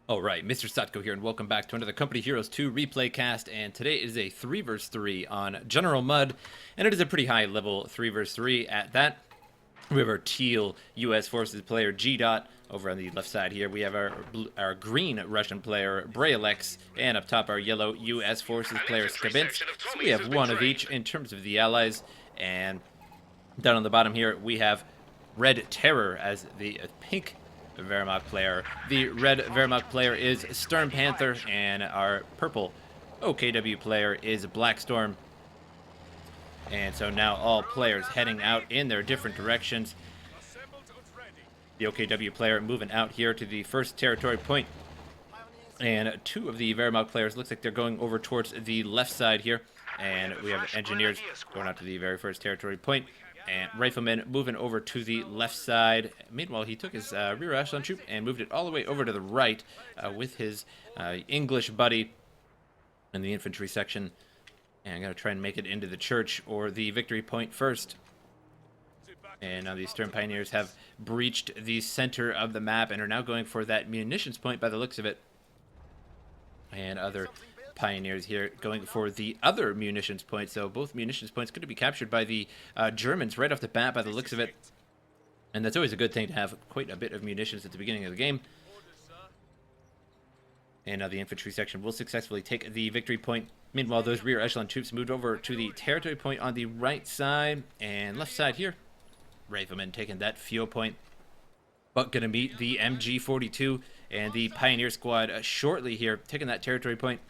Alright, MrSotko here, and welcome back to another Company Heroes 2 replay cast, and today is a 3 vs 3 on General Mud, and it is a pretty high level 3 vs 3 at that. We have our teal US Forces player G-Dot over on the left side here. We have our green Russian player Brayalex, and up top our yellow US Forces player Skabinsk. So we have one of each in terms of the allies, and down on the bottom here we have Red Terror as the pink Wehrmacht player. The red Wehrmacht player is Stern Panther, and our purple OKW player is Blackstorm. And so now all players heading out in their different directions. The OKW player moving out here to the first territory point. And two of the Wehrmacht players looks like they're going over towards the left side here. And we have engineers going out to the very first territory point. And Rifleman moving over to the left side. Meanwhile, he took his rear echelon troop and moved it all the way over to the right with his English buddy in the infantry section. And I'm going to try and make it into the church or the victory point first. And now the Stern Pioneers have breached the center of the map and are now going for that munitions point by the looks of it. And other Pioneers here going for the other munitions point. So both munitions points going to be captured by the Germans right off the bat by the looks of it. And that's always a good thing to have quite a bit of munitions at the beginning of the game. And now the infantry section will successfully take the victory point. Meanwhile, those rear echelon troops moved over to the territory point on the right side and left side here. Riflemen taking that fuel point. But going to meet the MG42 and the Pioneer squad shortly here, taking that territory point.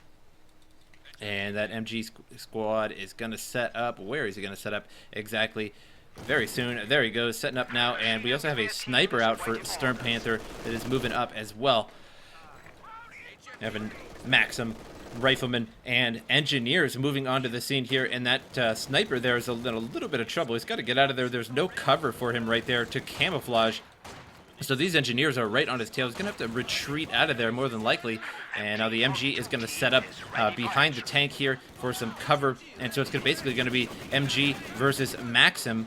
And that MG squad is going to set up. Where is he going to set up exactly? Very soon. There he goes, setting up now. And we also have a sniper out for Stern Panther that is moving up as well. Having Maxim, Riflemen, and Engineers moving onto the scene here. And that sniper there is a little bit of trouble. He's got to get out of there. There's no cover for him right there to camouflage. So these engineers are right on his tail. He's going to have to retreat out of there more than likely. And now the MG is going to set up behind the tank here for some cover. And so it's basically going to be MG versus Maxim.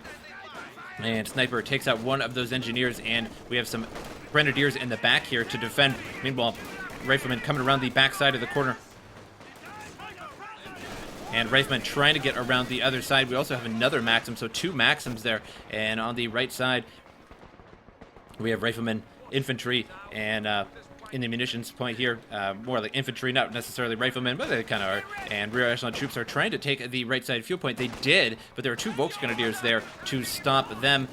And Sniper takes out one of those engineers. And we have some Grenadiers in the back here to defend. Meanwhile, Riflemen coming around the back side of the corner. And Riflemen trying to get around the other side. We also have another Maxim, so two Maxims there. And on the right side, we have Riflemen, Infantry, and in the munitions point here, more like infantry, not necessarily riflemen, but they kind of are. And rear echelon troops are trying to take the right side fuel point. They did, but there are two Volksgrenadiers there to stop them.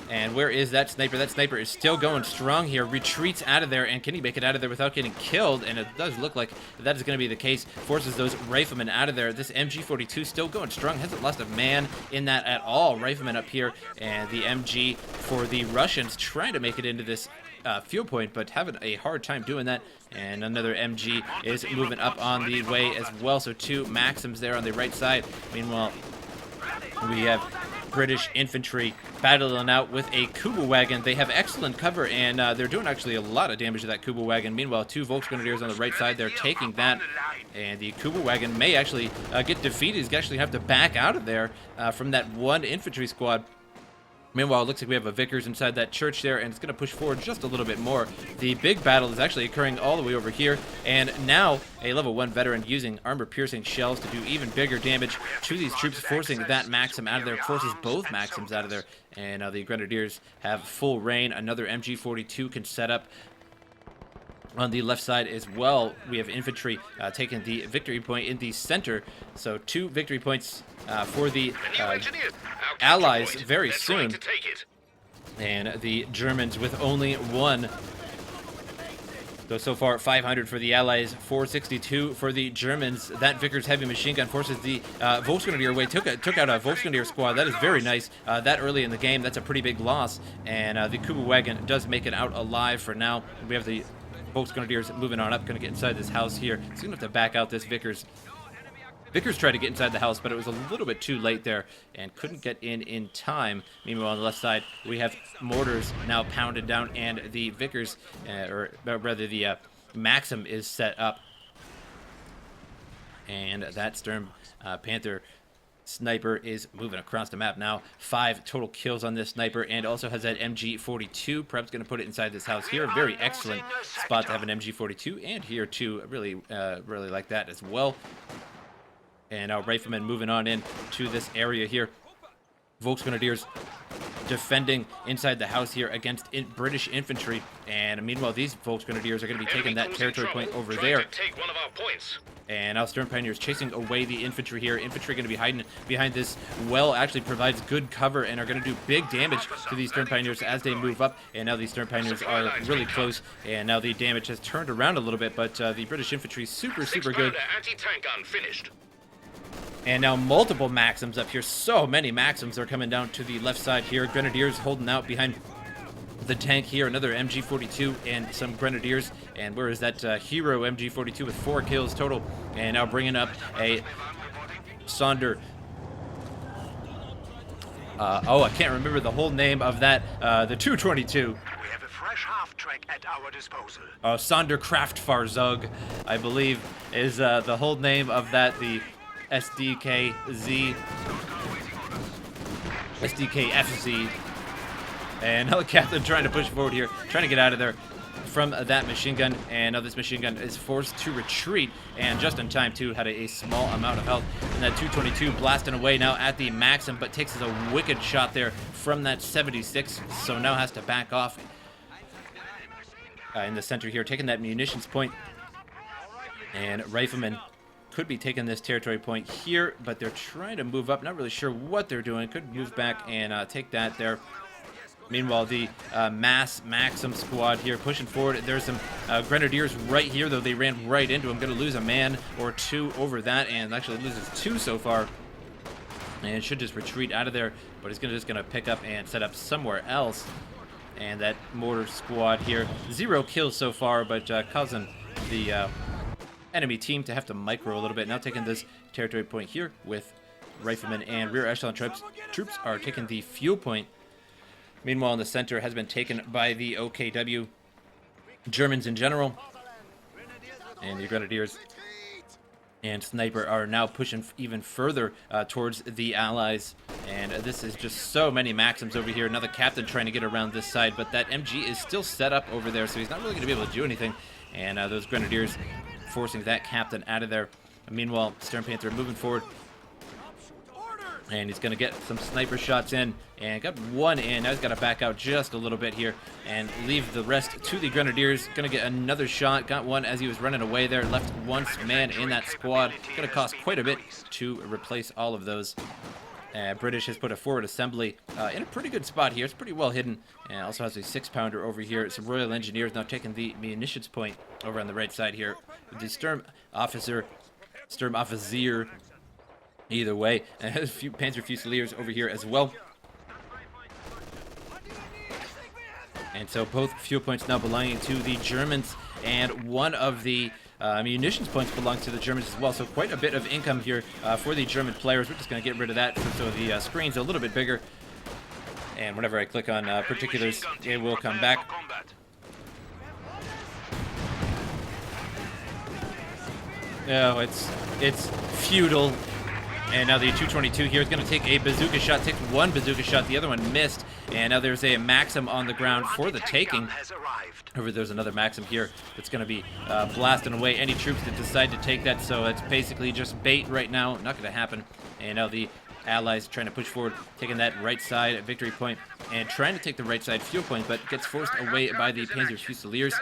And where is that sniper? That sniper is still going strong here. Retreats out of there, and can he make it out of there without getting killed? And it does look like that is going to be the case. Forces those riflemen out of there. This MG42 still going strong. Hasn't lost a man in that at all. Riflemen up here, and the MG for the Russians trying to make it into this fuel point, but having a hard time doing that. And another MG is moving up on the way as well. So two Maxims there on the right side. Meanwhile, we have British infantry battling out with a Kuba wagon. They have excellent cover, and they're doing actually a lot of damage to that Kuba wagon. Meanwhile, two Volksgrenadiers on the right side, they're taking that, and the Kuba wagon may actually get defeated. He's actually have to back out of there from that one infantry squad. Meanwhile, it looks like we have a Vickers inside that church there, and it's going to push forward just a little bit more. The big battle is actually occurring all the way over here, and now a level 1 veteran using armor-piercing shells to do even bigger damage to these troops, forcing that Maxim out of there, forces both Maxims out of there. And now the Grenadiers have full reign. Another MG42 can set up on the left side as well. We have infantry taking the victory point in the center. So two victory points for the Allies very soon. And the Germans with only one. So far, 500 for the Allies, 462 for the Germans. That Vickers heavy machine gun forces the Volksgrenadier away. Took out a Volksgrenadier squad. That is very nice. That early in the game, that's a pretty big loss. And the Kuba wagon does make it out alive for now. We have the Volksgrenadiers moving on up, going to get inside this house here. He's going to have to back out this Vickers. Vickers tried to get inside the house, but it was a little bit too late there and couldn't get in time. Meanwhile, on the left side, we have mortars now pounded down, and the Vickers, or rather the Maxim is set up. And that Stern Panther Sniper is moving across the map now. 5 total kills on this sniper, and also has that MG42. Perhaps going to put it inside this house here. Very excellent spot to have an MG42, and here too. Really like that as well. And now Rifleman moving on in to this area here. Volksgrenadiers defending inside the house here against British infantry, and meanwhile these Volksgrenadiers are going to be taking that territory point over there. And now Stern Pioneers chasing away the infantry here. Infantry going to be hiding behind this well, actually provides good cover and are going to do big damage to these Stern Pioneers as they move up. And now these Stern Pioneers are really close, and now the damage has turned around a little bit, but the British infantry super good. Anti-tank gun finished. And now multiple Maxims up here. So many Maxims are coming down to the left side here. Grenadiers holding out behind the tank here. Another MG42 and some Grenadiers. And where is that hero MG42 with 4 kills total? And now bringing up a Sonder. I can't remember the whole name of that. The 222. We have a fresh half-track at our disposal. Sonder Kraftfahrzeug, I believe, is the whole name of that. The SDKFZ. And another captain trying to push forward here, trying to get out of there from that machine gun. And now this machine gun is forced to retreat, and just in time too, had a small amount of health. And that 222 blasting away now at the Maxim, but takes a wicked shot there from that 76, so now has to back off in the center here, taking that munitions point. And Riflemen could be taking this territory point here, but they're trying to move up. Not really sure what they're doing. Could move back and take that there. Meanwhile, the mass Maxim squad here pushing forward. There's some Grenadiers right here, though they ran right into him. Going to lose a man or 2 over that, and actually loses 2 so far. And should just retreat out of there, but he's just going to pick up and set up somewhere else. And that mortar squad here, 0 kills so far, but causing the enemy team to have to micro a little bit. Now taking this territory point here with Riflemen, and rear echelon troops are taking the fuel point. Meanwhile, in the center has been taken by the OKW Germans in general, and the Grenadiers and Sniper are now pushing even further towards the Allies. And this is just so many Maxims over here. Another captain trying to get around this side, but that MG is still set up over there, so he's not really going to be able to do anything. And those Grenadiers forcing that captain out of there. And meanwhile, Stern Panther moving forward, and he's going to get some sniper shots in, and got 1 in. Now he's got to back out just a little bit here and leave the rest to the Grenadiers. Going to get another shot. Got 1 as he was running away there. Left 1 man in that squad. Going to cost quite a bit to replace all of those. British has put a forward assembly in a pretty good spot here. It's pretty well hidden, and also has a 6-pounder over here. Some Royal Engineers now taking the munitions point over on the right side here. The Sturm Officer, either way, and has a few Panzer Fusiliers over here as well. And so both fuel points now belonging to the Germans, and one of the munitions points belongs to the Germans as well. So quite a bit of income here for the German players. We're just going to get rid of that so the screen's a little bit bigger. And whenever I click on particulars, it will come back. No, it's feudal. And now the 222 here is going to take a bazooka shot. Takes 1 bazooka shot. The other one missed. And now there's a Maxim on the ground for the taking. There's another Maxim here that's going to be blasting away any troops that decide to take that. So it's basically just bait right now. Not going to happen. And now the Allies trying to push forward, taking that right side victory point and trying to take the right side fuel point, but gets forced away by the Panzer Fusiliers.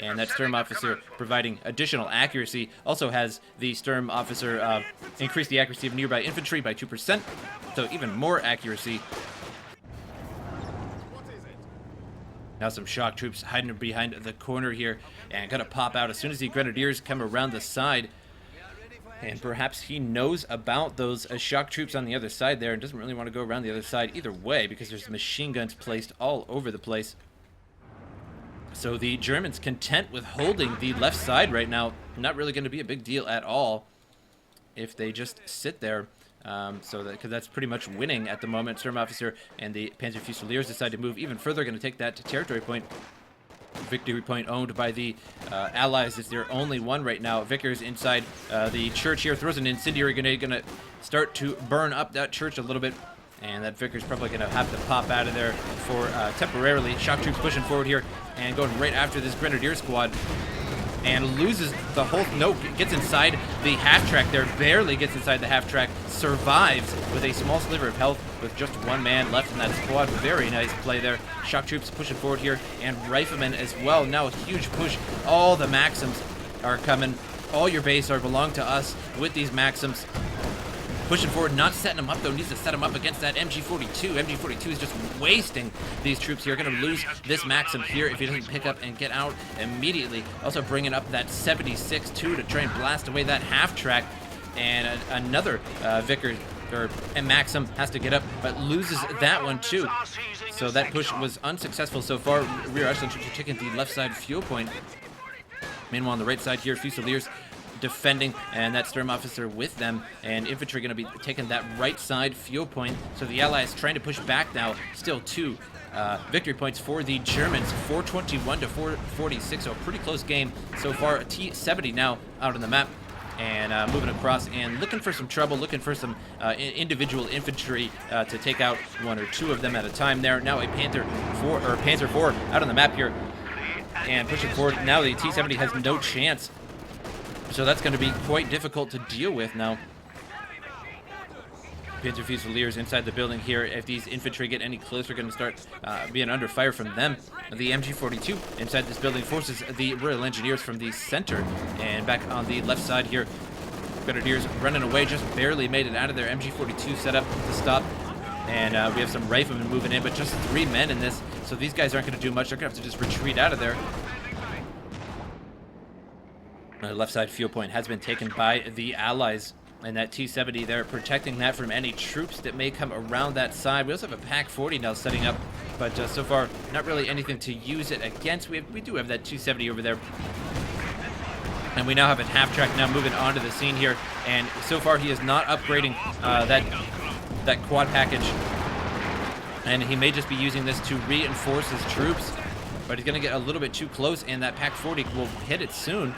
And that Sturm Officer providing additional accuracy. Also has the Sturm Officer increase the accuracy of nearby infantry by 2%, so even more accuracy. Now some shock troops hiding behind the corner here, and gonna pop out as soon as the Grenadiers come around the side. And perhaps he knows about those shock troops on the other side there and doesn't really want to go around the other side either way, because there's machine guns placed all over the place. So the Germans content with holding the left side right now. Not really going to be a big deal at all if they just sit there. Because that's pretty much winning at the moment. Sturm Officer and the Panzer Fusiliers decide to move even further. Going to take that to territory point. Victory point owned by the Allies. It's their only one right now. Vickers inside the church here, throws an incendiary grenade, gonna start to burn up that church a little bit. And that Vickers probably gonna have to pop out of there for temporarily. Shock troops pushing forward here and going right after this Grenadier squad. And loses the whole, no, gets inside the half-track there, barely gets inside the half-track, survives with a small sliver of health with just one man left in that squad. Very nice play there. Shock troops pushing forward here, and riflemen as well. Now a huge push. All the Maxims are coming. All your base are belong to us with these Maxims. Pushing forward, not setting them up though, needs to set them up against that MG42. MG42 is just wasting these troops here. Going to lose this Maxim here if he doesn't pick up and get out immediately. Also bringing up that 76 too to try and blast away that half track. And another Vickers or Maxim has to get up, but loses that one too. So that push was unsuccessful so far. Rear echelon troops are taking the left side fuel point. Meanwhile, on the right side here, Fusiliers defending, and that Sturmofficer with them, and infantry going to be taking that right side fuel point. So the Allies trying to push back now. Still 2 victory points for the Germans, 421 to 446. So a pretty close game so far. A T-70 now out on the map, and moving across and looking for some trouble, looking for some individual infantry to take out 1 or 2 of them at a time there. Now a Panzer IV out on the map here and pushing forward. Now the T-70 has no chance. So that's going to be quite difficult to deal with now. Panzer Fusiliers inside the building here. If these infantry get any closer, going to start being under fire from them. The MG42 inside this building forces the Royal Engineers from the center. And back on the left side here, Grenadiers running away, just barely made it out of their MG42 set up to stop. And we have some riflemen moving in, but just 3 men in this. So these guys aren't going to do much. They're going to have to just retreat out of there. The left side fuel point has been taken by the Allies, and that T-70 there protecting that from any troops that may come around that side. We also have a PaK-40 now setting up, but so far not really anything to use it against. We do have that T-70 over there, and we now have a half-track now moving onto the scene here, and so far he is not upgrading that quad package, and he may just be using this to reinforce his troops, but he's going to get a little bit too close, and that PaK-40 will hit it soon.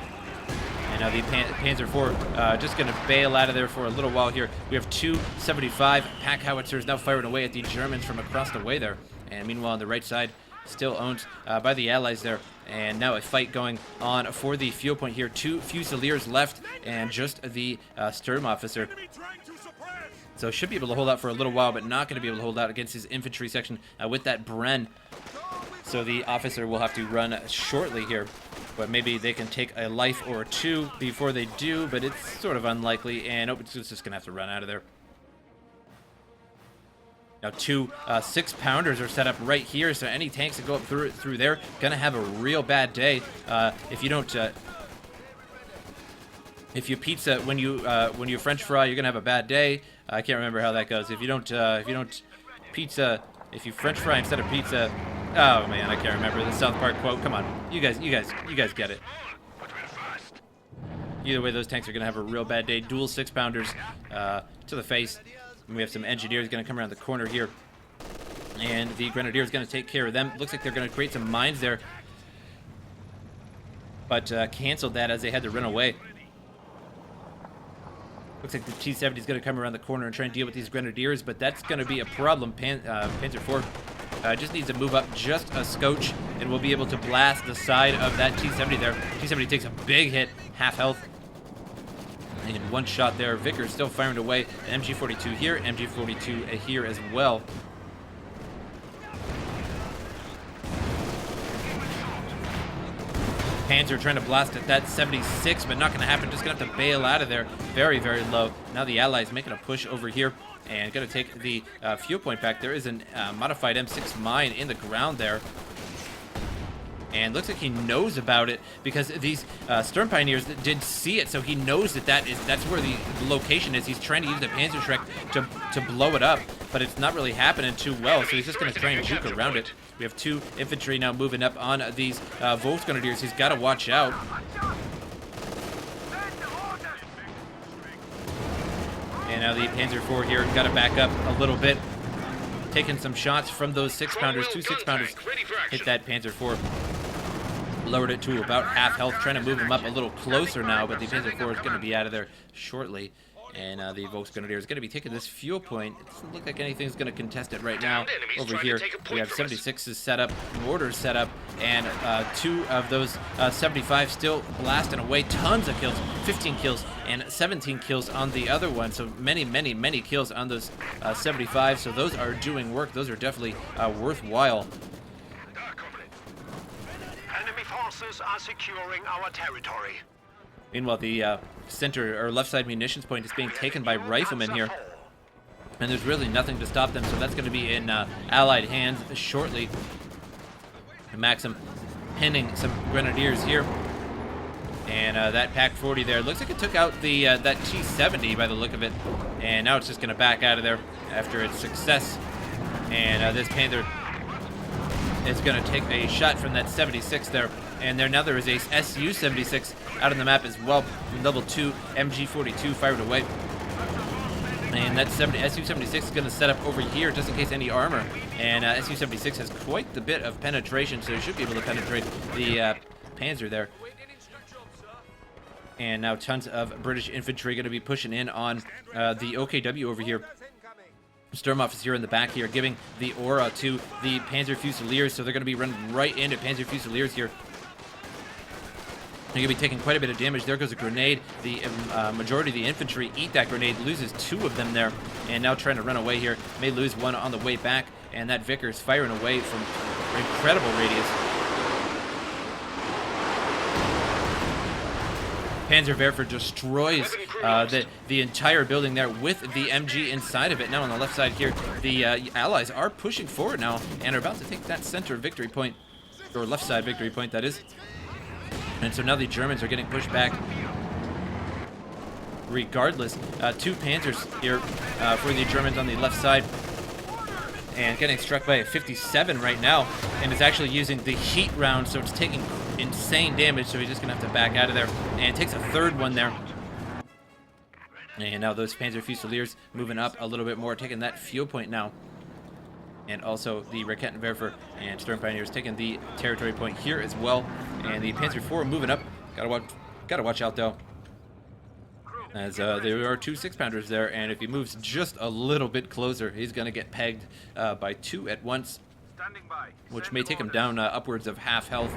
And now the Panzer IV just going to bail out of there for a little while here. We have 2 75 PaK howitzers now firing away at the Germans from across the way there. And meanwhile, on the right side, still owned by the Allies there. And now a fight going on for the fuel point here. 2 Fusiliers left and just the Sturmofficer. So should be able to hold out for a little while, but not going to be able to hold out against his infantry section with that Bren. So the officer will have to run shortly here. But maybe they can take a life or 2 before they do, but it's sort of unlikely, and it's just going to have to run out of there. Now 2 6-pounders are set up right here, so any tanks that go up through there going to have a real bad day. If you don't, if you pizza when you French fry, you're going to have a bad day. I can't remember how that goes. If you don't pizza, if you French fry instead of pizza. Oh man, I can't remember the South Park quote. Come on, you guys get it. Either way, those tanks are gonna have a real bad day. Dual 6-pounders to the face. And we have some engineers gonna come around the corner here, and the Grenadier is gonna take care of them. Looks like they're gonna create some mines there, but canceled that as they had to run away. Looks like the T-70 is gonna come around the corner and try and deal with these Grenadiers, but that's gonna be a problem. Panzer IV. Just needs to move up just a scotch, and we'll be able to blast the side of that T-70 there. T-70 takes a big hit, half health. And 1 shot there. Vickers still firing away. MG42 here, MG42 here as well. Panzer trying to blast at that 76, but not going to happen. Just going to have to bail out of there. Very, very low. Now the Allies making a push over here. And going to take the fuel point back. There is a modified M6 mine in the ground there. And looks like he knows about it because these Sturm Pioneers did see it. So he knows that that's where the location is. He's trying to use the Panzerschreck to blow it up. But it's not really happening too well. So he's just going to try and juke around it. We have 2 infantry now moving up on these Volksgrenadiers. He's got to watch out. And now the Panzer IV here got to back up a little bit. Taking some shots from those 6-pounders. 2 6-pounders hit that Panzer IV. Lowered it to about half health, trying to move him up a little closer now, but the Panzer IV is going to be out of there shortly. And the Volksgrenadier is going to be taking this fuel point. It doesn't look like anything's going to contest it right now. Over here, we have 76s set up, mortars set up, and 2 of those 75 still blasting away. Tons of kills, 15 kills and 17 kills on the other one. So many kills on those 75. So those are doing work. Those are definitely worthwhile. Enemy forces are securing our territory. Meanwhile, the center or left side munitions point is being taken by riflemen here, and there's really nothing to stop them, so that's going to be in Allied hands shortly. Maxim pinning some grenadiers here, and that Pack 40 there looks like it took out the that T-70 by the look of it, and now it's just going to back out of there after its success. And this Panther is going to take a shot from that 76 there. And now there is a Su-76 out on the map as well. Level 2 MG42 fired away. And that Su-76 is going to set up over here just in case any armor. And Su-76 has quite the bit of penetration, so it should be able to penetrate the Panzer there. And now tons of British infantry going to be pushing in on the OKW over here. Sturmoff is here in the back here, giving the aura to the Panzer Fusiliers, so they're going to be running right into Panzer Fusiliers here. They're going to be taking quite a bit of damage. There goes a grenade. The majority of the infantry eat that grenade, loses 2 of them there, and now trying to run away here. May lose 1 on the way back, and that Vickers firing away from incredible radius. Panzerwerfer destroys the entire building there with the MG inside of it. Now on the left side here, the Allies are pushing forward now and are about to take that center victory point, or left side victory point, that is. And so now the Germans are getting pushed back regardless. 2 Panzers here for the Germans on the left side, and getting struck by a 57 right now, and it's actually using the heat round, so it's taking insane damage, so he's just gonna have to back out of there, and takes a 3rd one there. And now those Panzer Fusiliers moving up a little bit more, taking that fuel point now. And also the Raketenwerfer and Sturm Pioneers taking the territory point here as well. And the Panzer IV moving up. Gotta watch out though, as there are 2 6-pounders there, and if he moves just a little bit closer, he's gonna get pegged by 2 at once, which may take him down upwards of half health.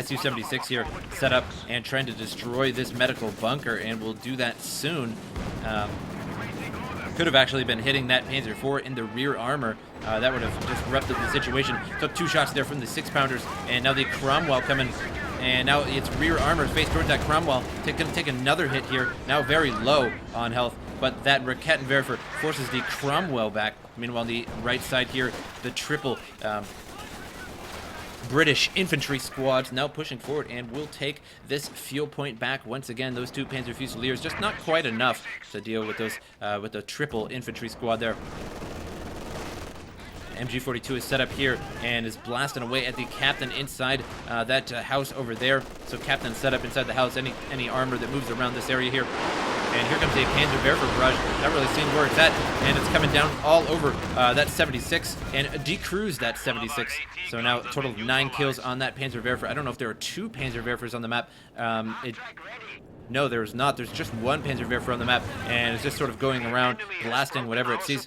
Su-76 here set up and trying to destroy this medical bunker, and will do that soon. Could have actually been hitting that Panzer IV in the rear armor. That would have disrupted the situation. Took 2 shots there from the 6-pounders, and now the Cromwell coming. And now it's rear armor faced towards that Cromwell. Going to take another hit here. Now very low on health, but that Raketenwerfer forces the Cromwell back. Meanwhile, on the right side here, the triple British infantry squads now pushing forward and will take this fuel point back once again. Those 2 Panzer Fusiliers just not quite enough to deal with those with the triple infantry squad there. MG42 is set up here and is blasting away at the captain inside that house over there. So captain set up inside the house. Any armor that moves around this area here. And here comes a Panzerwerfer barrage. Not really seeing where it's at, and it's coming down all over that 76 and decrews that 76. So now a total of 9 kills on that Panzerwerfer. I don't know if there are 2 Panzerwerfers on the map. No, there's not. There's just 1 Panzerwerfer on the map, and it's just sort of going around blasting whatever it sees.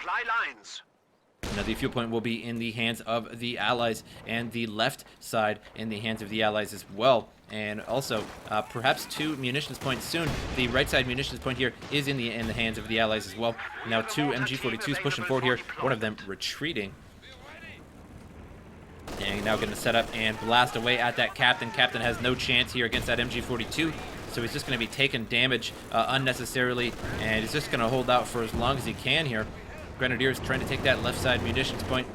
Now the fuel point will be in the hands of the Allies, and the left side in the hands of the Allies as well. And also, perhaps 2 munitions points soon. The right side munitions point here is in the hands of the Allies as well. Now 2 MG42s pushing forward here, one of them retreating. And now going to set up and blast away at that captain. Captain has no chance here against that MG42, so he's just going to be taking damage unnecessarily, and he's just going to hold out for as long as he can here. Grenadiers trying to take that left side munitions point.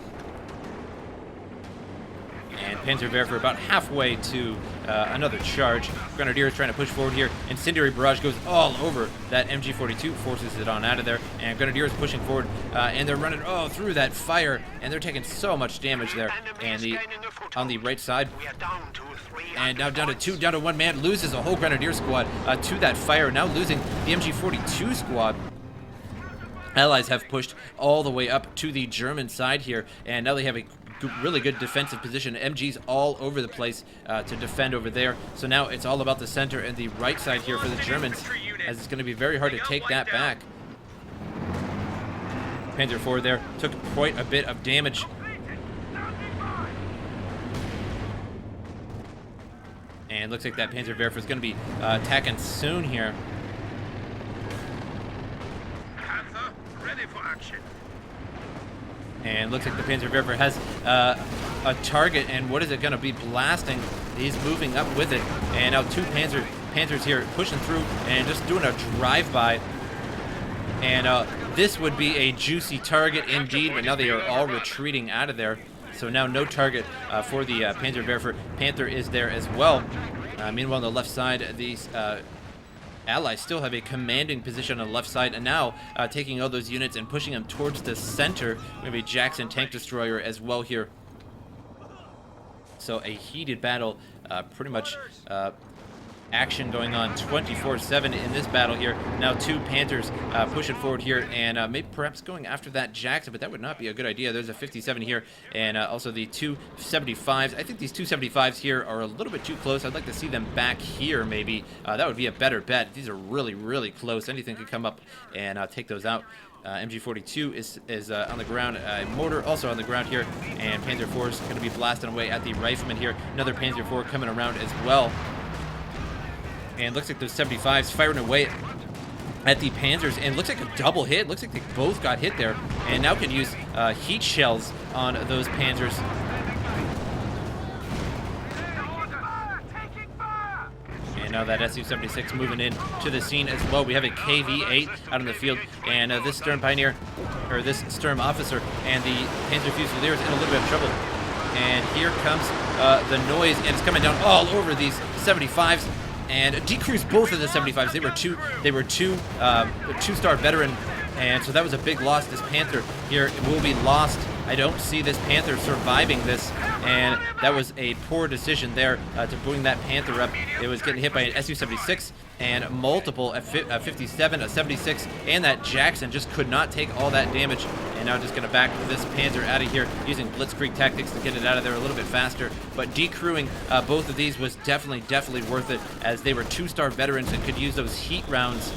And Panzerwerfer about halfway to another charge. Grenadiers trying to push forward here. Incendiary barrage goes all over that MG42, forces it on out of there. And Grenadiers pushing forward, and they're running through that fire, and they're taking so much damage there. And on the right side, and now down to 1 man, loses a whole Grenadier squad to that fire. Now losing the MG42 squad. Allies have pushed all the way up to the German side here, and now they have a really good defensive position. MG's all over the place to defend over there. So now it's all about the center and the right side here for the Germans, as it's going to be very hard to take that back. Panzer IV there took quite a bit of damage. And looks like that Panzerwerfer is going to be attacking soon here. Panther, ready for action. And looks like the Panzerwerfer has a target, and what is it going to be blasting? He's moving up with it, and now two Panzers here pushing through and just doing a drive-by. And this would be a juicy target indeed, but now they are all retreating out of there. So now no target for the Panzerwerfer. Panther is there as well. Meanwhile, on the left side, these Allies still have a commanding position on the left side, and now taking all those units and pushing them towards the center. Maybe Jackson tank destroyer as well here. So a heated battle, pretty much action going on 24/7 in this battle here. Now two Panthers pushing forward here, and maybe perhaps going after that Jackson, but that would not be a good idea. There's a 57 here, and also the two 75s. I think these two 75s here are a little bit too close. I'd like to see them back here maybe. That would be a better bet. These are really, really close. Anything could come up and take those out. MG42 is on the ground. Mortar also on the ground here, and Panzer IV is going to be blasting away at the rifleman here. Another Panzer IV coming around as well. And looks like those 75s firing away at the Panzers, and looks like a double hit. Looks like they both got hit there, and now can use heat shells on those Panzers. And now that Su-76 moving in to the scene as well. We have a KV-8 out in the field, and this Sturm Pioneer, or this Sturm Officer, and the Panzer Fusilier is in a little bit of trouble. And here comes the noise, and it's coming down all over these 75s. And decreased both of the 75s. They were two-star veteran, and so that was a big loss. This Panther here will be lost. I don't see this Panther surviving this, and that was a poor decision there to bring that Panther up. It was getting hit by an Su-76 and multiple, a 57, a 76, and that Jackson just could not take all that damage. And now just going to back this Panzer out of here using blitzkrieg tactics to get it out of there a little bit faster. But decrewing both of these was definitely worth it, as they were two-star veterans and could use those heat rounds.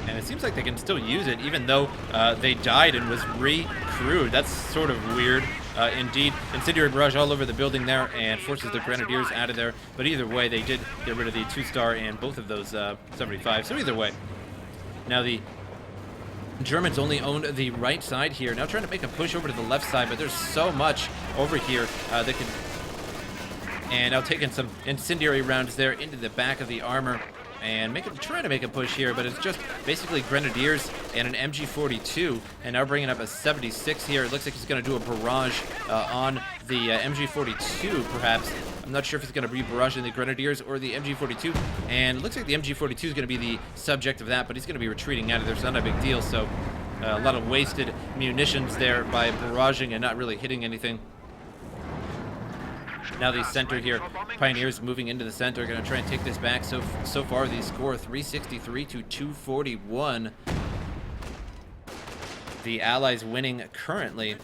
And it seems like they can still use it, even though they died and was re-crewed. That's sort of weird. Indeed, incendiary barrage all over the building there, and forces the Grenadiers out of there. But either way, they did get rid of the two-star and both of those 75. So either way, now the Germans only owned the right side here. Now trying to make a push over to the left side, but there's so much over here that can. And now taking some incendiary rounds there into the back of the armor. And trying to make a push here, but it's just basically Grenadiers and an MG42, and now bringing up a 76 here. It looks like he's going to do a barrage on the MG42, perhaps. I'm not sure if he's going to be barraging the Grenadiers or the MG42, and it looks like the MG42 is going to be the subject of that, but he's going to be retreating out of there, so not a big deal. So a lot of wasted munitions there by barraging and not really hitting anything. Now the center here, Pioneers moving into the center, going to try and take this back. So far, the score 363 to 241. The Allies winning currently.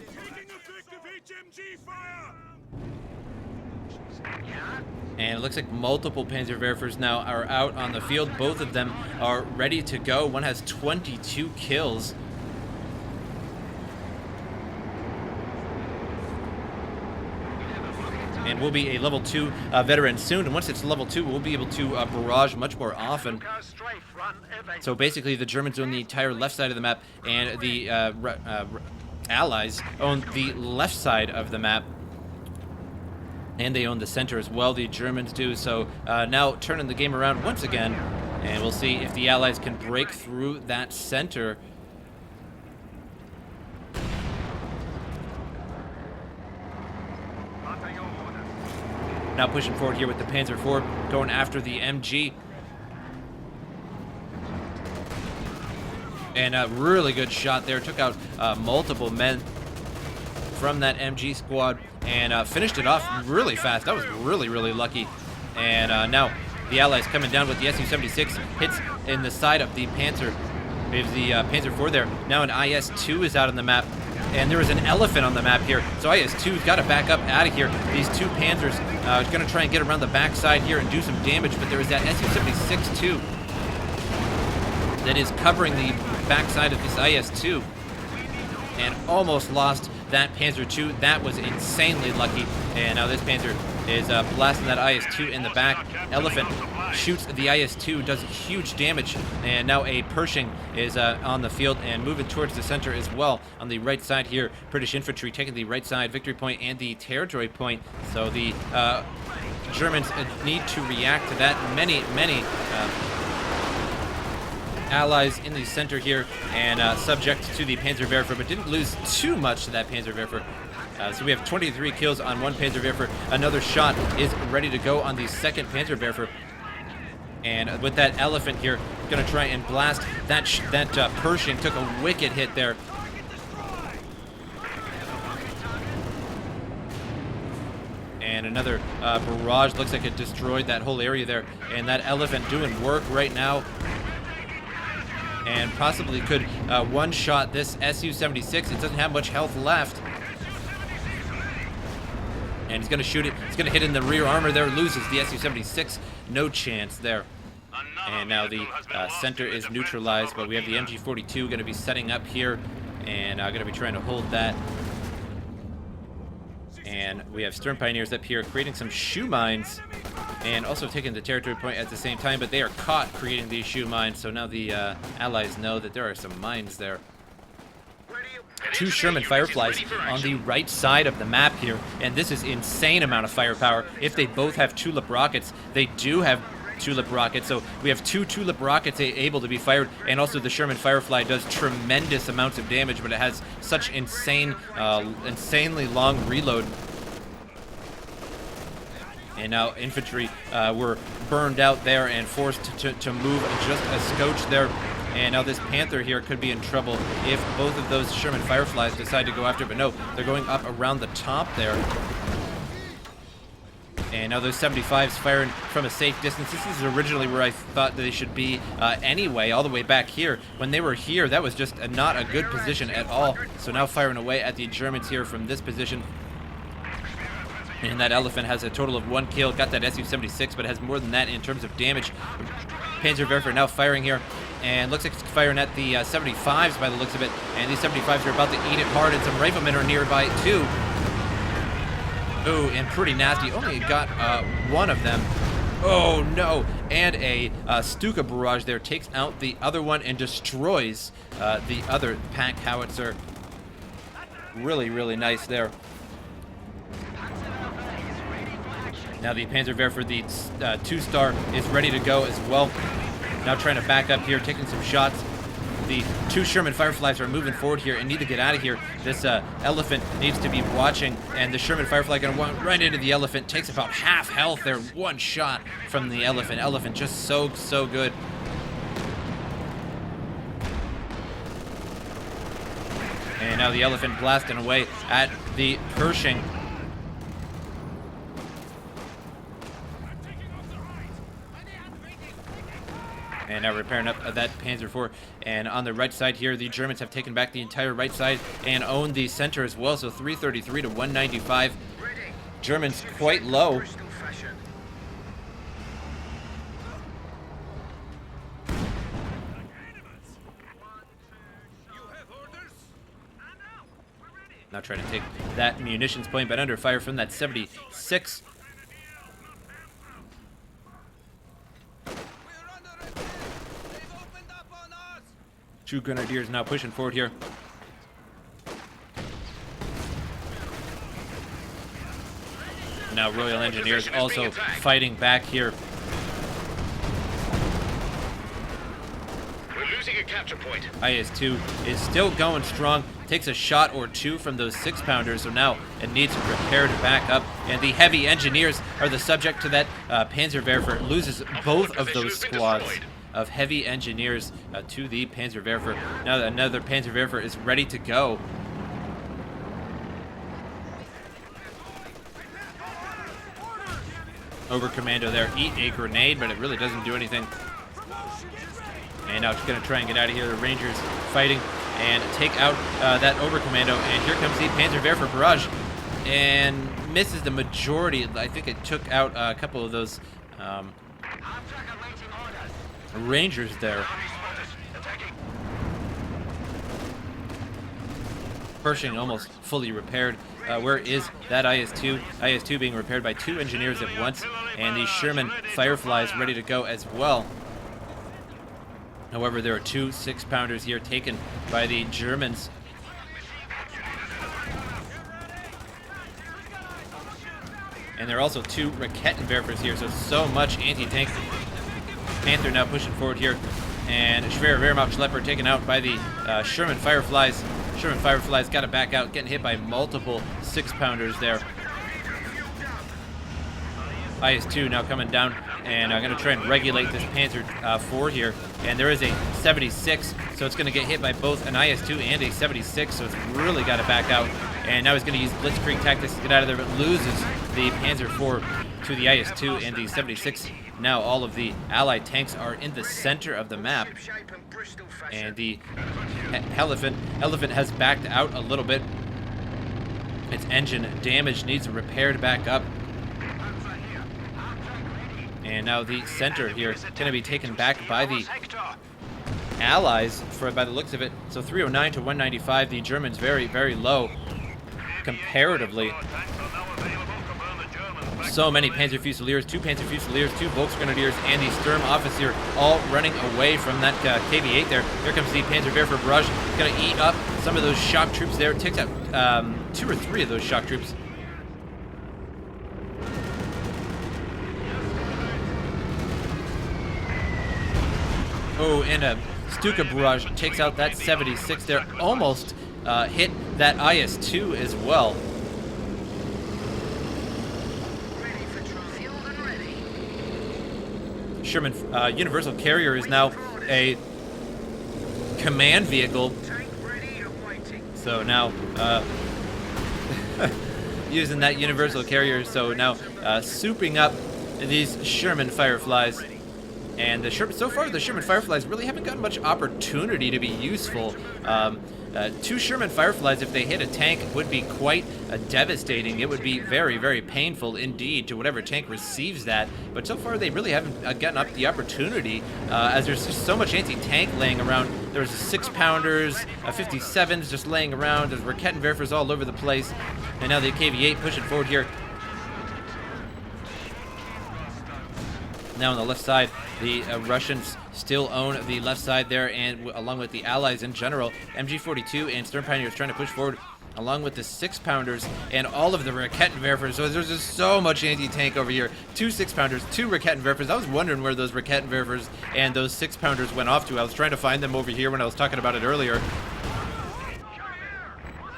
And it looks like multiple Panzerwerfers now are out on the field. Both of them are ready to go. One has 22 kills. And will be a level 2 veteran soon. And once it's level 2, we'll be able to barrage much more often. So basically, the Germans own the entire left side of the map, and the Allies own the left side of the map. And they own the center as well, the Germans do. So now turning the game around once again, and we'll see if the Allies can break through that center. Now pushing forward here with the Panzer IV, going after the MG. And a really good shot there. Took out multiple men from that MG squad and finished it off really fast. That was really, really lucky. And now the Allies coming down with the Su-76. Hits in the side of the Panzer. We have the Panzer IV there. Now an IS-2 is out on the map. And there is an elephant on the map here. So IS-2's got to back up out of here. These two Panzers are going to try and get around the backside here and do some damage. But there is that Su-76 too that is covering the backside of this IS-2. And almost lost that Panzer II. That was insanely lucky. And now this Panzer is blasting that IS-2 in the back. Elephant shoots the IS-2, does huge damage. And now a Pershing is on the field and moving towards the center as well. On the right side here, British infantry taking the right side victory point and the territory point. So the Germans need to react to that. Many Allies in the center here and subject to the Panzerwerfer, but didn't lose too much to that Panzerwerfer. So we have 23 kills on one Panzerwerfer. Another shot is ready to go on the second Panzerwerfer. And with that elephant here, gonna try and blast that Pershing. Took a wicked hit there. And another barrage, looks like it destroyed that whole area there. And that elephant doing work right now. And possibly could one-shot this Su-76. It doesn't have much health left. And he's going to shoot it. He's going to hit in the rear armor there. Loses the Su-76. No chance there. And now the center is neutralized. But we have the MG-42 going to be setting up here. And going to be trying to hold that. And we have Stern Pioneers up here creating some shoe mines. And also taking the territory point at the same time, but they are caught creating these shoe mines, so now the Allies know that there are some mines there. Two Sherman Fireflies on the right side of the map here, and this is insane amount of firepower. If they both have tulip rockets, they do have tulip rockets, so we have two tulip rockets able to be fired, and also the Sherman Firefly does tremendous amounts of damage, but it has such insanely long reload. And now infantry were burned out there and forced to move just a scotch there. And now this Panther here could be in trouble if both of those Sherman Fireflies decide to go after it. But no, they're going up around the top there. And now those 75s firing from a safe distance. This is originally where I thought that they should be anyway, all the way back here. When they were here, that was just not a good position at all. So now firing away at the Germans here from this position. And that elephant has a total of 1 kill. Got that Su-76, but has more than that in terms of damage. Panzerwerfer now firing here. And looks like it's firing at the 75s by the looks of it. And these 75s are about to eat it hard. And some riflemen are nearby too. Ooh, and pretty nasty. Only got one of them. Oh no. And a Stuka barrage there takes out the other one and destroys the other pack howitzer. Really, really nice there. Now the Panzerwerfer, the 2-star, is ready to go as well. Now trying to back up here, taking some shots. The two Sherman Fireflies are moving forward here and need to get out of here. This elephant needs to be watching, and the Sherman Firefly going to run right into the elephant. Takes about half health there. One shot from the elephant. Elephant just so good. And now the elephant blasting away at the Pershing. And now repairing up that Panzer IV. And on the right side here, the Germans have taken back the entire right side and owned the center as well. So 333 to 195. Germans quite low. Now trying to take that munitions point, but under fire from that 76. Two Grenadiers now pushing forward here. Now Royal Engineers also fighting back here. We're losing a capture point. IS-2 is still going strong. Takes a shot or two from those 6-pounders, so now it needs to prepare to back up. And the heavy engineers are the subject to that Panzerwerfer. Loses both of those squads of heavy engineers to the Panzerwerfer. Now another Panzerwerfer is ready to go. Oberkommando there. Eat a grenade, but it really doesn't do anything. And now it's going to try and get out of here. The Rangers fighting and take out that Oberkommando. And here comes the Panzerwerfer barrage. And misses the majority. I think it took out a couple of those Rangers there. Pershing almost fully repaired. Where is that IS-2? IS-2 being repaired by 2 engineers at once. And the Sherman Fireflies ready to go as well. However, there are 2 6-pounders here taken by the Germans. And there are also 2 Raketenwerfers here, so much anti-tank. Panther now pushing forward here. And Schwerer Wehrmacht taken out by the Sherman Fireflies. Sherman Fireflies got to back out, getting hit by multiple 6-pounders there. IS-2 now coming down, and I'm going to try and regulate this Panzer IV here. And there is a 76, so it's going to get hit by both an IS-2 and a 76, so it's really got to back out. And now he's going to use Blitzkrieg tactics to get out of there, but loses the Panzer IV to the IS-2 and the 76. Now all of the Allied tanks are in the center of the map. And the Elephant has backed out a little bit. Its engine damage needs repaired back up. And now the center here is going to be taken back by the Allies by the looks of it. So 309 to 195. The Germans very, very low comparatively. So many Panzer Fusiliers, 2 Panzer Fusiliers, 2 Volksgrenadiers, and the Sturm Officer all running away from that KV-8 there. Here comes the Panzerwerfer barrage. Going to eat up some of those shock troops there. Takes out 2 or 3 of those shock troops. Oh, and a Stuka barrage takes out that 76 there. Almost hit that IS-2 as well. Sherman Universal Carrier is now a command vehicle. So now using that Universal Carrier, so now souping up these Sherman Fireflies. And so far, the Sherman Fireflies really haven't gotten much opportunity to be useful. 2 Sherman Fireflies, if they hit a tank, would be quite devastating. It would be very, very painful indeed to whatever tank receives that. But so far, they really haven't gotten up the opportunity, as there's just so much anti-tank laying around. There's 6-pounders, 57s just laying around. There's Raketenwerfers all over the place. And now the KV-8 pushing forward here. Now on the left side, the Russians still own the left side there, and along with the Allies in general. MG42 and Sturm Pioneers trying to push forward, along with the 6-pounders and all of the Raketenwerfers. So there's just so much anti-tank over here. 2 6-pounders, 2 Raketenwerfers. I was wondering where those Raketenwerfers and those 6-pounders went off to. I was trying to find them over here when I was talking about it earlier.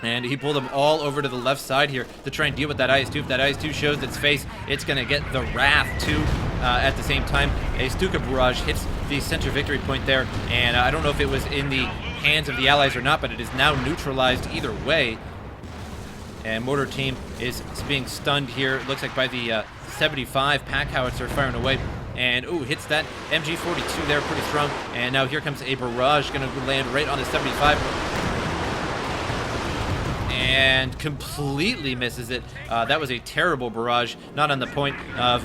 And he pulled them all over to the left side here to try and deal with that IS-2. If that IS-2 shows its face, it's going to get the Wrath too. At the same time, a Stuka barrage hits the center victory point there, and I don't know if it was in the hands of the Allies or not, but it is now neutralized either way. And mortar team is being stunned here, it looks like by the 75 pack howitzer firing away. And ooh, hits that MG42 there pretty strong. And now here comes a barrage, going to land right on the 75. And completely misses it. That was a terrible barrage, not on the point of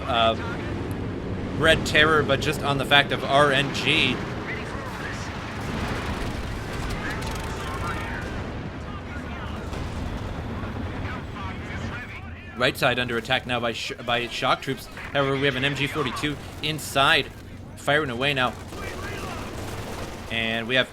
Red Terror, but just on the fact of RNG. Right side under attack now by shock troops. However, we have an MG42 inside, firing away now. And we have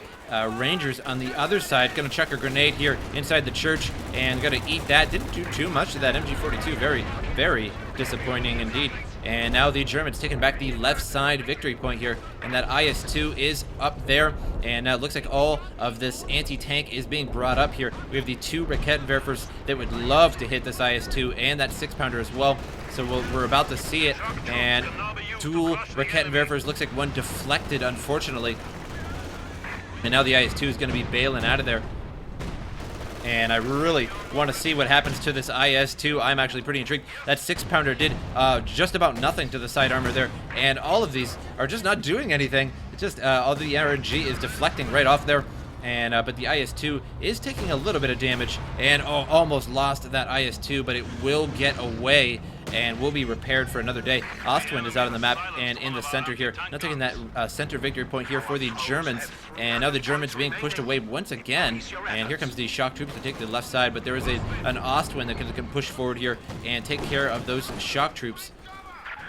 Rangers on the other side. Gonna chuck a grenade here inside the church and gonna eat that. Didn't do too much to that MG42. Very, very disappointing indeed. And now the Germans taking back the left side victory point here. And that IS-2 is up there. And now it looks like all of this anti-tank is being brought up here. We have the 2 Raketenwerfers that would love to hit this IS-2 and that 6-pounder as well. So we're about to see it. And dual Raketenwerfers. Looks like one deflected, unfortunately. And now the IS-2 is going to be bailing out of there. And I really want to see what happens to this IS-2. I'm actually pretty intrigued. That 6-pounder did just about nothing to the side armor there. And all of these are just not doing anything. It's just all the RNG is deflecting right off there. And but the IS-2 is taking a little bit of damage. And almost lost that IS-2, but it will get away and will be repaired for another day. Ostwind is out on the map and in the center here. Now taking that center victory point here for the Germans. And now the Germans being pushed away once again. And here comes the shock troops to take the left side. But there is an Ostwind that can push forward here and take care of those shock troops.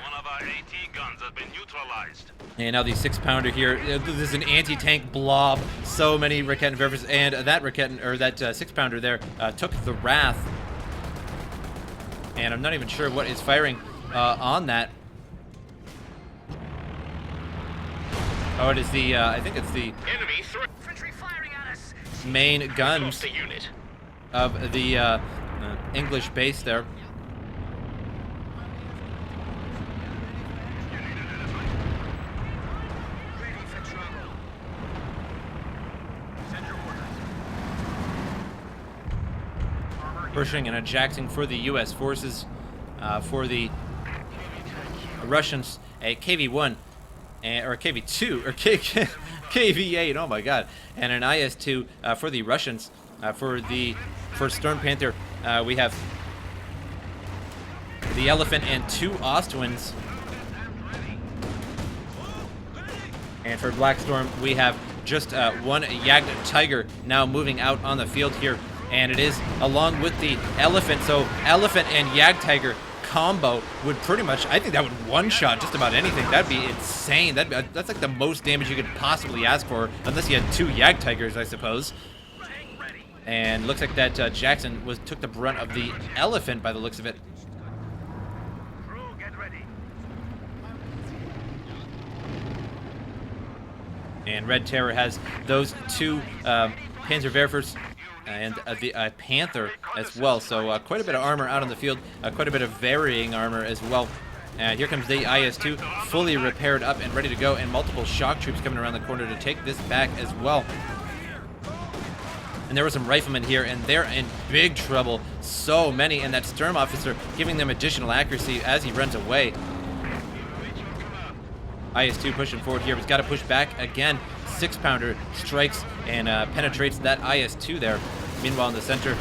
One of our AT guns has been neutralized. And now the 6-pounder here. This is an anti-tank blob. So many Raketen Werfers, and that Raketen, or that 6-pounder there, took the Wrath. And I'm not even sure what is firing on that. Oh, it is the, I think it's the Enemy infantry firing at us. main guns Lost the unit. of the English base there. Ready for trouble. Send your orders. Pushing and adjacting for the U.S. forces. For the Russians, a KV-1, or KV-2, or KV-8, oh my god, and an IS-2 for the Russians. For Storm Panther, we have the Elephant and 2 Ostwinds. And for Black Storm, we have just 1 Jagd Tiger now moving out on the field here. And it is along with the Elephant. So Elephant and Jagd Tiger combo would pretty much, I think that would one-shot just about anything. That'd be insane. That's like the most damage you could possibly ask for, unless you had 2 Jagd Tigers, I suppose. And looks like that Jackson took the brunt of the Elephant by the looks of it. Crew, get ready. And Red Terror has those 2 Panzerwerfers and the Panther as well. So quite a bit of armor out on the field, quite a bit of varying armor as well. And here comes the IS-2, fully repaired up and ready to go, and multiple shock troops coming around the corner to take this back as well. And there were some riflemen here, and they're in big trouble. So many, and that Sturm officer giving them additional accuracy as he runs away. IS-2 pushing forward here. He's got to push back again. 6-pounder strikes and penetrates that IS-2 there. Meanwhile, in the center,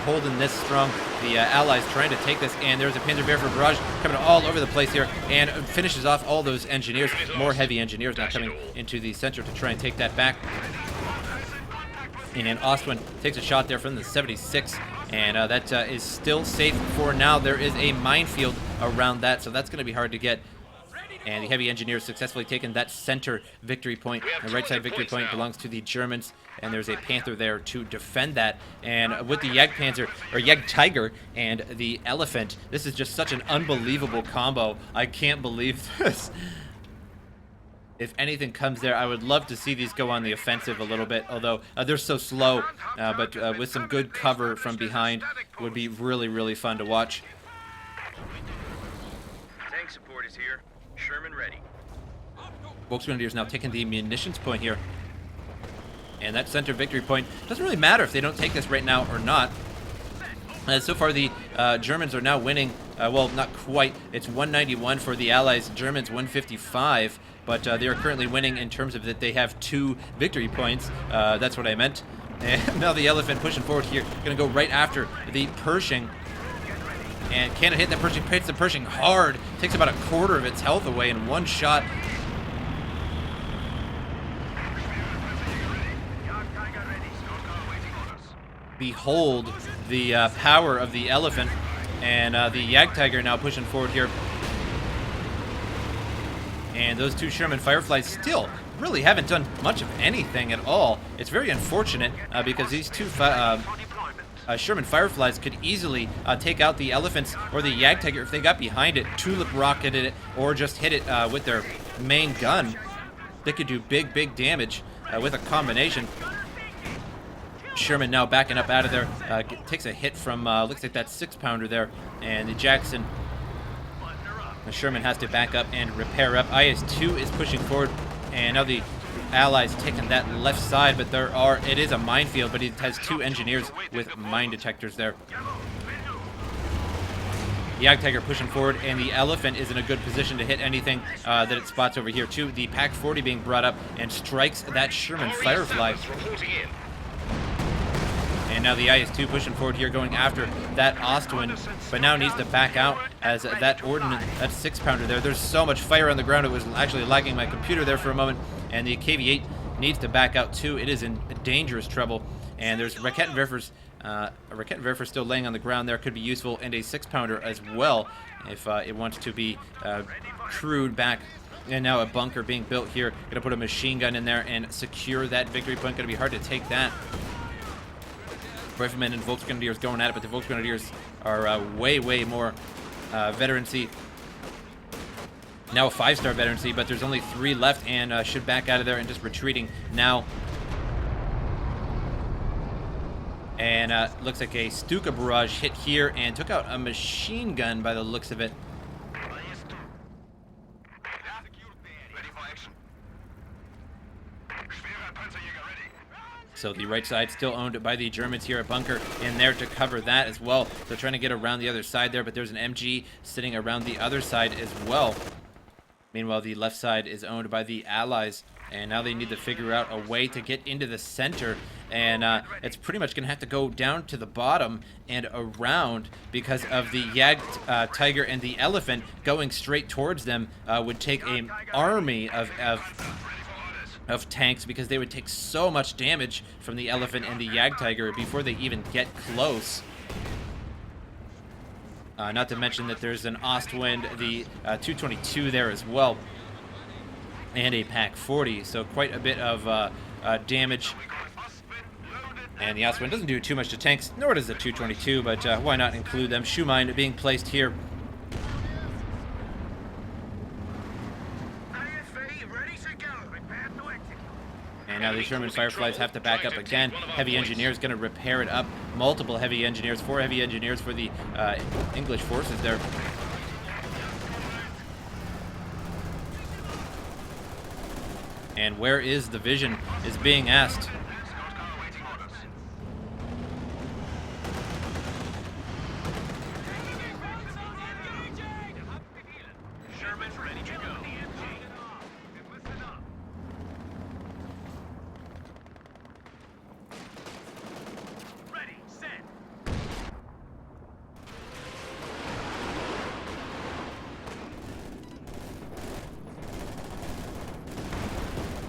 holding this strong, the Allies trying to take this, and there's a Panzerwerfer barrage coming all over the place here, and finishes off all those engineers. More heavy engineers now coming into the center to try and take that back. And Ostwind takes a shot there from the 76, and that is still safe for now. There is a minefield around that, so that's going to be hard to get. And the heavy engineers successfully taken that center victory point. The right side victory point belongs to the Germans, and there's a Panther there to defend that. And with the Jagdpanzer, or Jagd Tiger, and the Elephant, this is just such an unbelievable combo. I can't believe this. If anything comes there, I would love to see these go on the offensive a little bit, although they're so slow. But with some good cover from behind would be really, really fun to watch. Tank support is here. Sherman ready. Volksgrenadiers now taking the munitions point here. And that center victory point doesn't really matter if they don't take this right now or not. So far, the Germans are now winning. Well, not quite. It's 191 for the Allies. Germans 155. But they are currently winning in terms of that they have 2 victory points. That's what I meant. And now the Elephant pushing forward here. Going to go right after the Pershing. And can it hit the Pershing? Hits the Pershing hard. Takes about a quarter of its health away in one shot. Behold the power of the Elephant. And the Jagd Tiger now pushing forward here. And those 2 Sherman Fireflies still really haven't done much of anything at all. It's very unfortunate because these 2 Sherman Fireflies could easily take out the Elephants or the Jagd Tiger if they got behind it, tulip rocketed it, or just hit it with their main gun. They could do big, big damage with a combination. Sherman now backing up out of there, takes a hit from, looks like that 6-pounder there, and the Jackson. The Sherman has to back up and repair up. IS-2 is pushing forward, and now the allies taking that left side, but it is a minefield, but it has 2 engineers with mine detectors there. The Jagdtiger pushing forward, and the Elephant is in a good position to hit anything that it spots over here too. The Pack 40 being brought up and strikes that Sherman Firefly. And now the IS-2 pushing forward here, going after that Ostwind, but now needs to back out as that ordnance, that 6-pounder there. There's so much fire on the ground, it was actually lagging my computer there for a moment. And the KV-8 needs to back out too. It is in dangerous trouble. And there's Raketenwerfers. A Raketenwerfer still laying on the ground there, could be useful, and a 6-pounder as well if it wants to be crewed back. And now a bunker being built here. Gonna put a machine gun in there and secure that victory point. Gonna be hard to take that. Riflemen and Volksgrenadiers going at it, but the Volksgrenadiers are way more veterancy. Now a 5-star veterancy, but there's only 3 left, and should back out of there and just retreating now. And looks like a Stuka barrage hit here and took out a machine gun by the looks of it. So the right side still owned by the Germans here. A bunker in there to cover that as well. So trying to get around the other side there, but there's an MG sitting around the other side as well. Meanwhile, the left side is owned by the Allies, and now they need to figure out a way to get into the center. And it's pretty much going to have to go down to the bottom and around, because of the Jagdtiger and the Elephant going straight towards them would take an army of tanks, because they would take so much damage from the Elephant and the Jagdtiger before they even get close. Not to mention that there's an Ostwind, the 222 there as well, and a Pack 40, so quite a bit of damage. And the Ostwind doesn't do too much to tanks, nor does the 222, but why not include them? Shoe mine being placed here. And now the Sherman Fireflies have to back up again. Heavy engineers going to repair it up. Multiple heavy engineers, 4 heavy engineers for the English forces there. And where is the vision is being asked.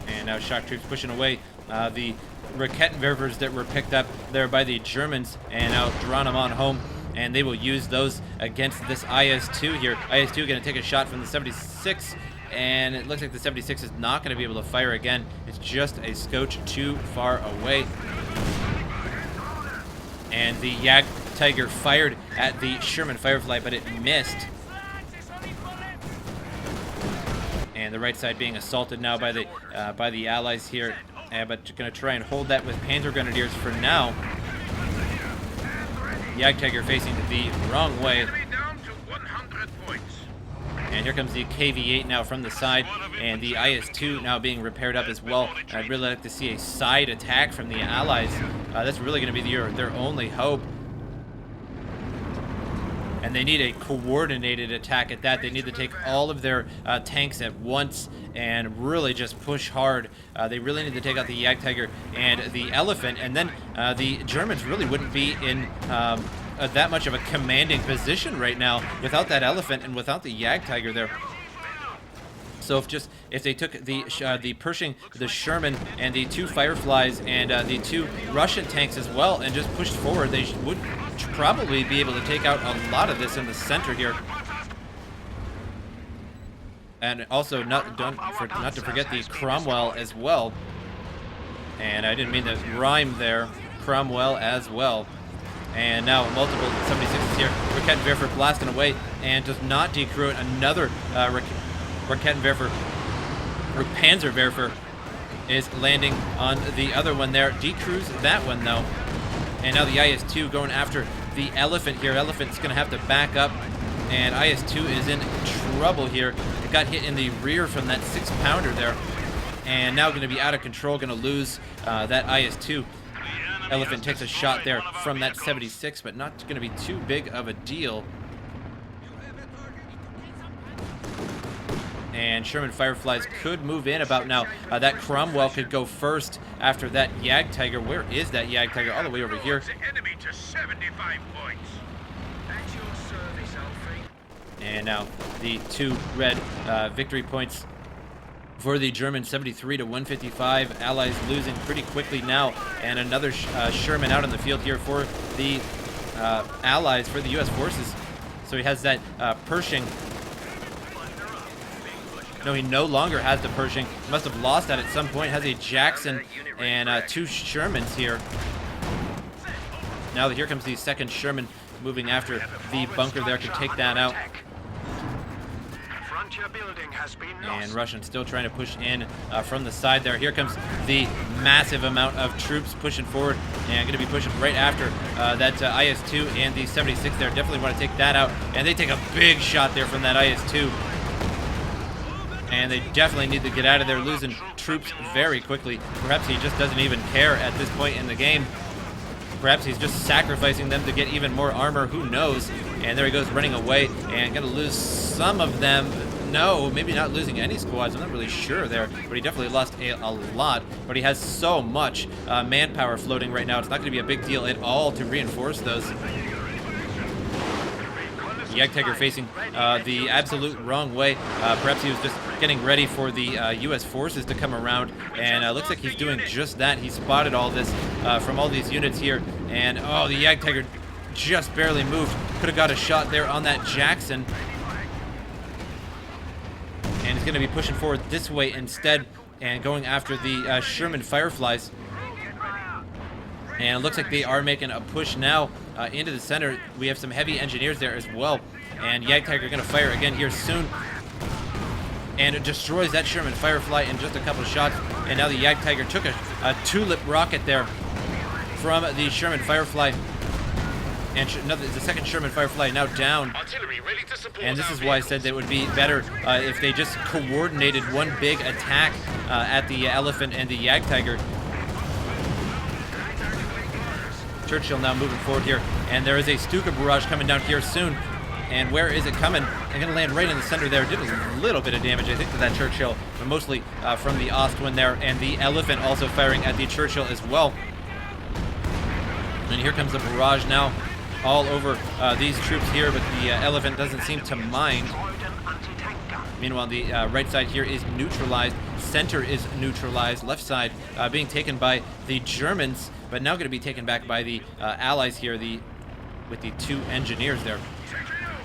And now shock troops pushing away the Raketenwerfers that were picked up there by the Germans, and now drawing them on home, and they will use those against this IS-2 here. IS-2 going to take a shot from the 76, and it looks like the 76 is not going to be able to fire again. It's just a scotch too far away. And the Jagdtiger fired at the Sherman Firefly, but it missed. And the right side being assaulted now by the Allies here, but going to try and hold that with Panzer Grenadiers for now. Jagdtiger facing the wrong way. And here comes the KV-8 now from the side, and the IS-2 now being repaired up as well. And I'd really like to see a side attack from the Allies. That's really going to be their only hope. And they need a coordinated attack at that. They need to take all of their tanks at once and really just push hard. They really need to take out the Jagdtiger and the Elephant, and then the Germans really wouldn't be in that much of a commanding position right now without that Elephant and without the Jagdtiger there. So if they took the Pershing, the Sherman, and the 2 Fireflies and the 2 Russian tanks as well, and just pushed forward, they would probably be able to take out a lot of this in the center here. And also not to forget the Cromwell as well. And I didn't mean to rhyme there. Cromwell as well. And now multiple 76s here. Raketenwerfer blasting away and does not decrew it. Another Raketenwerfer, or Panzerwerfer, is landing on the other one there. Decrews that one though. And now the IS-2 going after the Elephant here. Elephant's going to have to back up, and IS-2 is in trouble here. It got hit in the rear from that 6-pounder there. And now going to be out of control, going to lose that IS-2. Elephant takes a shot there from that 76, but not going to be too big of a deal. And Sherman Fireflies could move in about now. That Cromwell could go first after that Jagdtiger. Where is that Jagdtiger? All the way over here. Enemy to 75 points. At your service, Alfie. And now the 2 red victory points for the German, 73 to 155. Allies losing pretty quickly now. And another Sherman out on the field here for the Allies, for the U.S. forces. So he has that Pershing. No, he no longer has the Pershing. Must have lost that at some point. Has a Jackson and 2 Shermans here. Now that here comes the 2nd Sherman moving after the bunker there, could take that out. Frontier building has been lost. And Russians still trying to push in from the side there. Here comes the massive amount of troops pushing forward, and going to be pushing right after that IS-2 and the 76 there. Definitely want to take that out, and they take a big shot there from that IS-2. And they definitely need to get out of there, losing troops very quickly. Perhaps he just doesn't even care at this point in the game. Perhaps he's just sacrificing them to get even more armor. Who knows? And there he goes, running away, and going to lose some of them. No, maybe not losing any squads. I'm not really sure there, but he definitely lost a lot. But he has so much manpower floating right now. It's not going to be a big deal at all to reinforce those. Jagdtiger facing the absolute wrong way. Perhaps he was just getting ready for the U.S. forces to come around, and looks like he's doing just that. He spotted all this from all these units here, and oh, the Jagdtiger just barely moved. Could have got a shot there on that Jackson. And he's going to be pushing forward this way instead and going after the Sherman Fireflies. And it looks like they are making a push now into the center. We have some heavy engineers there as well. And Jagdtiger going to fire again here soon. And it destroys that Sherman Firefly in just a couple of shots. And now the Jagdtiger took a tulip rocket there from the Sherman Firefly. And the 2nd Sherman Firefly now down. And this is why I said that it would be better if they just coordinated one big attack at the Elephant and the Jagdtiger. Churchill now moving forward here, and there is a Stuka barrage coming down here soon. And where is it coming? They're going to land right in the center there. Did a little bit of damage, I think, to that Churchill, but mostly from the Ostwind there, and the Elephant also firing at the Churchill as well. And here comes the barrage now all over these troops here, but the Elephant doesn't seem to mind. Meanwhile, the right side here is neutralized. Center is neutralized. Left side being taken by the Germans, but now going to be taken back by the Allies here, with the 2 engineers there.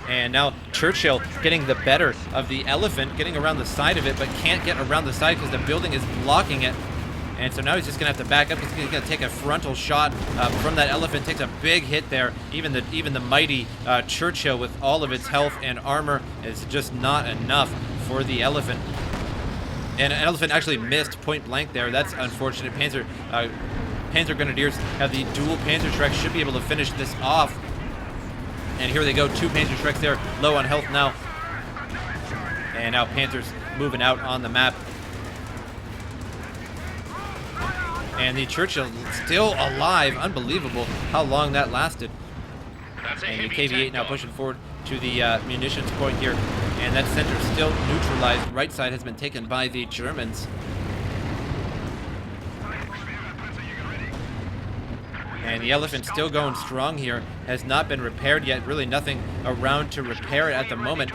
And now Churchill getting the better of the Elephant, getting around the side of it, but can't get around the side because the building is blocking it. And so now he's just going to have to back up. He's going to take a frontal shot from that Elephant. Takes a big hit there. Even the mighty Churchill with all of its health and armor is just not enough for the Elephant. And an Elephant actually missed point blank there. That's unfortunate. Panzer Grenadiers have the dual Panzerschrecks. Should be able to finish this off. And here they go. 2 Panzerschrecks there. Low on health now. And now Panthers moving out on the map. And the Churchill still alive. Unbelievable how long that lasted. And the KV-8 now pushing forward to the munitions point here. And that center still neutralized. Right side has been taken by the Germans. And the Elephant still going strong here. Has not been repaired yet. Really nothing around to repair it at the moment.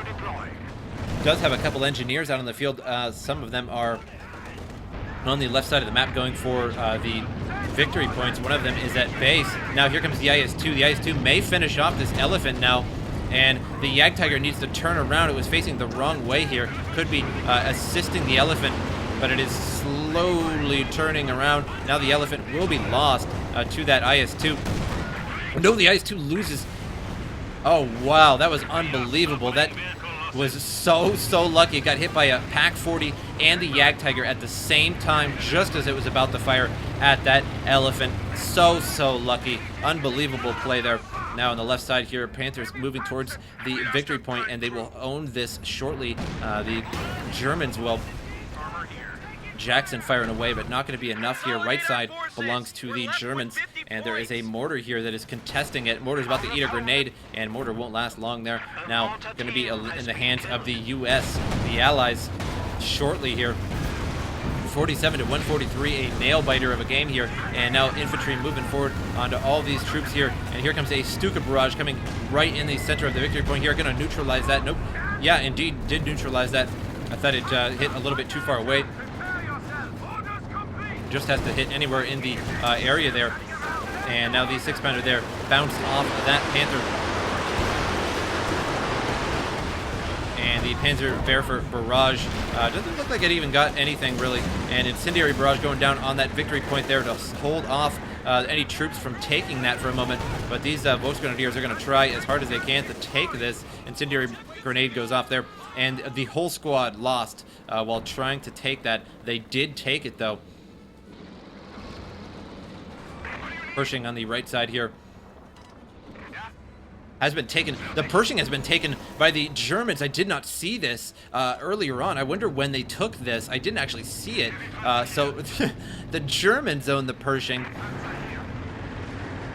Does have a couple engineers out on the field. Some of them are on the left side of the map going for the victory points. One of them is at base. Now here comes the IS-2. The IS-2 may finish off this Elephant now, and the Jagdtiger needs to turn around. It was facing the wrong way here. Could be assisting the Elephant, but it is slowly turning around. Now the Elephant will be lost to that IS-2. No, the IS-2 loses. Oh, wow, that was unbelievable. That was so lucky. It got hit by a PaK-40 and the Jagdtiger at the same time, just as it was about to fire at that Elephant. So lucky. Unbelievable play there. Now on the left side here, Panthers moving towards the victory point, and they will own this shortly. The Germans will. Jackson firing away, but not going to be enough here. Right side belongs to the Germans, and there is a mortar here that is contesting it. Mortar's about to eat a grenade, and mortar won't last long there. Now going to be in the hands of the U.S., the Allies, shortly here. 47 to 143, a nail-biter of a game here, and now infantry moving forward onto all these troops here, and here comes a Stuka barrage coming right in the center of the victory point here, going to neutralize that. Nope, yeah, indeed, did neutralize that. I thought it hit a little bit too far away. Just has to hit anywhere in the area there, and now the 6-pounder there bounced off of that Panther. And the Panzerwerfer barrage doesn't look like it even got anything really. And incendiary barrage going down on that victory point there to hold off any troops from taking that for a moment. But these Volksgrenadiers are going to try as hard as they can to take this. Incendiary grenade goes off there, and the whole squad lost while trying to take that. They did take it though. Pershing on the right side here has been taken. The Pershing has been taken by the Germans. I did not see this earlier on. I wonder when they took this. I didn't actually see it. So the Germans own the Pershing.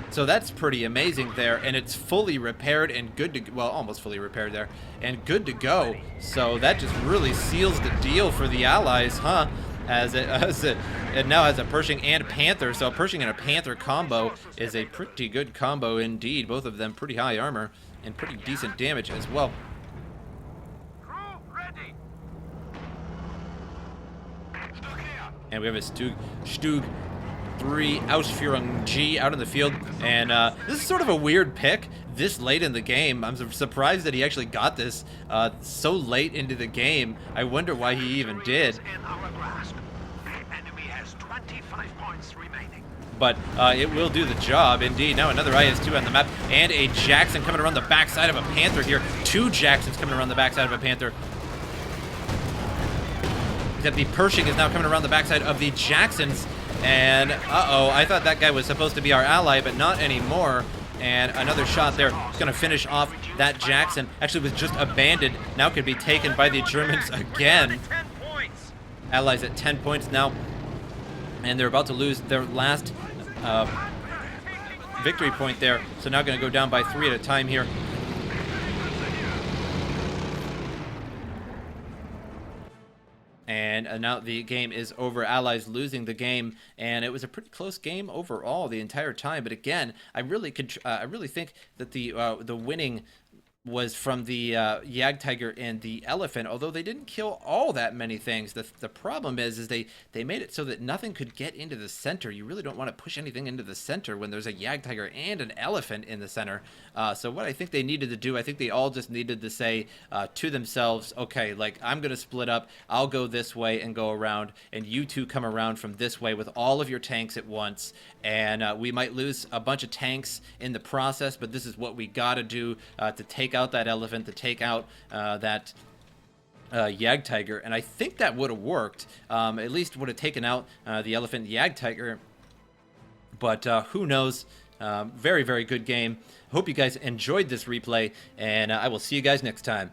So that's pretty amazing there, and it's fully repaired and good to, well, almost fully repaired there, and good to go. So that just really seals the deal for the Allies, huh? It now has a Pershing and Panther, so a Pershing and a Panther combo is a pretty good combo indeed. Both of them pretty high armor and pretty decent damage as well. And we have a Stug 3 Ausführung G out in the field, and this is sort of a weird pick this late in the game. I'm surprised that he actually got this so late into the game. I wonder why he even did. But it will do the job, indeed. Now another IS-2 on the map, and a Jackson coming around the backside of a Panther here. 2 Jacksons coming around the backside of a Panther. Except the Pershing is now coming around the backside of the Jacksons. And, uh-oh, I thought that guy was supposed to be our ally, but not anymore. And another shot there. It's going to finish off that Jackson. Actually was just abandoned. Now could be taken by the Germans again. Allies at 10 points now. And they're about to lose their last victory point there. So now going to go down by 3 at a time here. And now the game is over. Allies losing the game, and it was a pretty close game overall the entire time. But again, I really think that the winning was from the Jagdtiger and the Elephant, although they didn't kill all that many things. The problem is they made it so that nothing could get into the center. You really don't want to push anything into the center when there's a Jagdtiger and an Elephant in the center. So what I think they needed to do, I think they all just needed to say to themselves, okay, like, I'm going to split up. I'll go this way and go around, and you two come around from this way with all of your tanks at once. And we might lose a bunch of tanks in the process, but this is what we got to do to take out that Elephant, to take out that Jagdtiger. And I think that would have worked. At least would have taken out the Elephant Jagdtiger. But who knows? Very, very good game. Hope you guys enjoyed this replay, and I will see you guys next time.